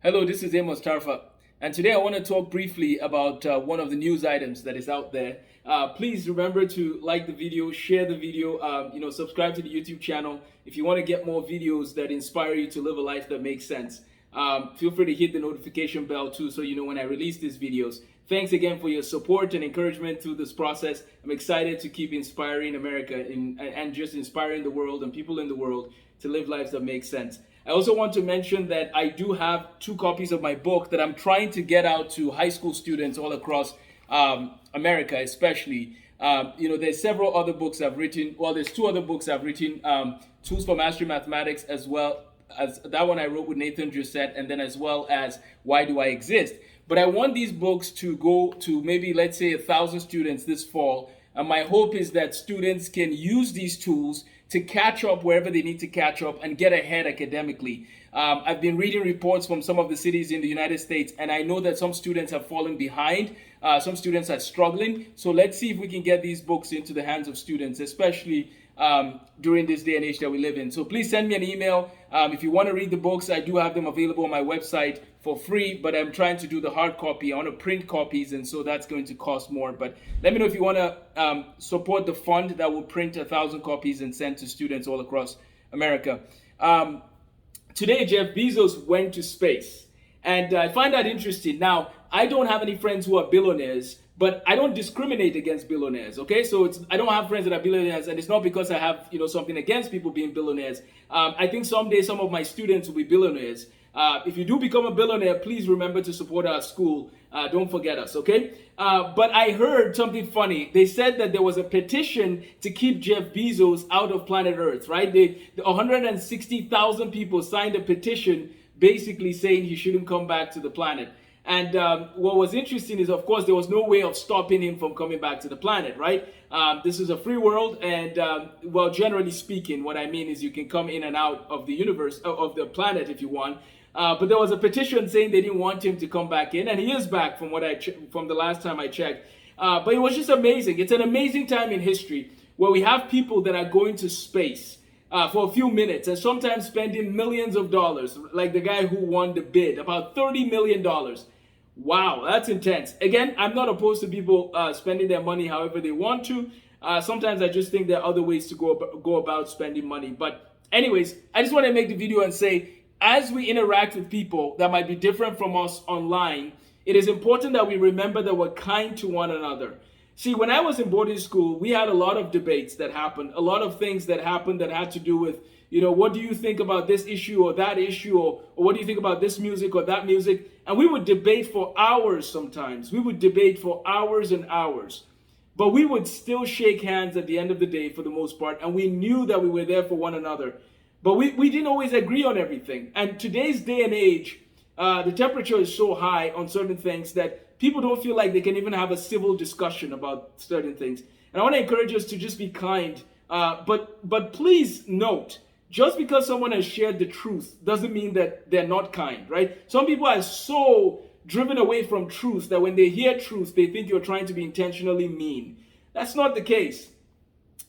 Hello, this is Amos Tarfa, and today I want to talk briefly about one of the news items that is out there. Please remember to like the video, share the video, subscribe to the YouTube channel if you want to get more videos that inspire you to live a life that makes sense. Feel free to hit the notification bell too so you know when I release these videos. Thanks again for your support and encouragement through this process. I'm excited to keep inspiring America and just inspiring the world and people in the world to live lives that make sense. I also want to mention that I do have 2 copies of my book that I'm trying to get out to high school students all across America, especially. There's several other books I've written. Well, there's 2 other books I've written, Tools for Mastering Mathematics, as well as that one I wrote with Nathan Josette, and then as well as Why Do I Exist? But I want these books to go to maybe, let's say, 1,000 students this fall. And my hope is that students can use these tools to catch up wherever they need to catch up and get ahead academically. I've been reading reports from some of the cities in the United States, and I know that some students have fallen behind. Some students are struggling. So let's see if we can get these books into the hands of students, especially during this day and age that we live in. So please send me an email. If you want to read the books, I do have them available on my website for free, but I'm trying to do the hard copy. I want to print copies, and so that's going to cost more. But let me know if you want to support the fund that will print 1,000 copies and send to students all across America. Today, Jeff Bezos went to space, and I find that interesting. Now, I don't have any friends who are billionaires, but I don't discriminate against billionaires, okay? So I don't have friends that are billionaires, and it's not because I have something against people being billionaires. I think someday some of my students will be billionaires. If you do become a billionaire, please remember to support our school. Don't forget us, okay? But I heard something funny. They said that there was a petition to keep Jeff Bezos out of planet Earth, right? 160,000 people signed a petition basically saying he shouldn't come back to the planet. And what was interesting is, of course, there was no way of stopping him from coming back to the planet, right? This is a free world, and generally speaking, what I mean is you can come in and out of the universe, of the planet if you want. But there was a petition saying they didn't want him to come back in, and he is back from from the last time I checked. But it was just amazing. It's an amazing time in history where we have people that are going to space for a few minutes and sometimes spending millions of dollars, like the guy who won the bid, about $30 million. Wow, that's intense. Again, I'm not opposed to people spending their money however they want to. Sometimes I just think there are other ways to go about spending money. But anyways, I just want to make the video and say, as we interact with people that might be different from us online, it is important that we remember that we're kind to one another. See, when I was in boarding school, we had a lot of debates that happened, a lot of things that happened that had to do with, what do you think about this issue or that issue, or what do you think about this music or that music? And we would debate for hours sometimes. We would debate for hours and hours. But we would still shake hands at the end of the day for the most part, and we knew that we were there for one another. But we didn't always agree on everything. And today's day and age, the temperature is so high on certain things that people don't feel like they can even have a civil discussion about certain things. And I want to encourage us to just be kind. But please note, just because someone has shared the truth doesn't mean that they're not kind, right? Some people are so driven away from truth that when they hear truth, they think you're trying to be intentionally mean. That's not the case.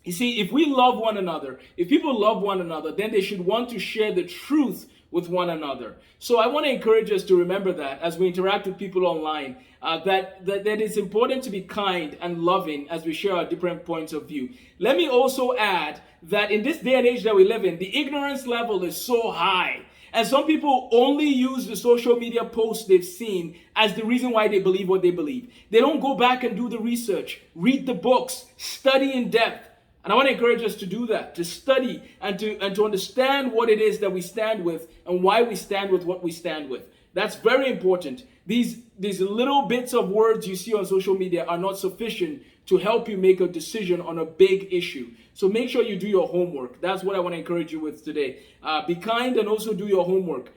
You see, if we love one another, if people love one another, then they should want to share the truth with one another. So I want to encourage us to remember that as we interact with people online, that it's important to be kind and loving as we share our different points of view. Let me also add that in this day and age that we live in, the ignorance level is so high. And some people only use the social media posts they've seen as the reason why they believe what they believe. They don't go back and do the research, read the books, study in depth. And I want to encourage us to do that, to study and to understand what it is that we stand with and why we stand with what we stand with. That's very important. These little bits of words you see on social media are not sufficient to help you make a decision on a big issue. So make sure you do your homework. That's what I want to encourage you with today. Be kind and also do your homework.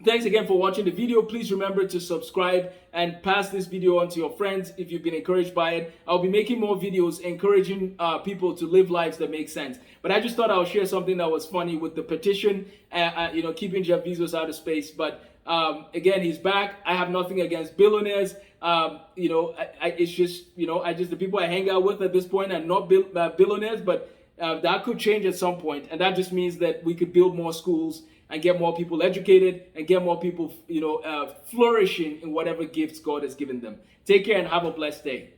Thanks again for watching the video. Please remember to subscribe and pass this video on to your friends if you've been encouraged by it. I'll be making more videos encouraging people to live lives that make sense. But I just thought I'll share something that was funny with the petition, keeping Jeff Bezos out of space. But again, he's back. I have nothing against billionaires. It's just, the people I hang out with at this point are not billionaires, but that could change at some point. And that just means that we could build more schools and get more people educated and get more people, flourishing in whatever gifts God has given them. Take care and have a blessed day.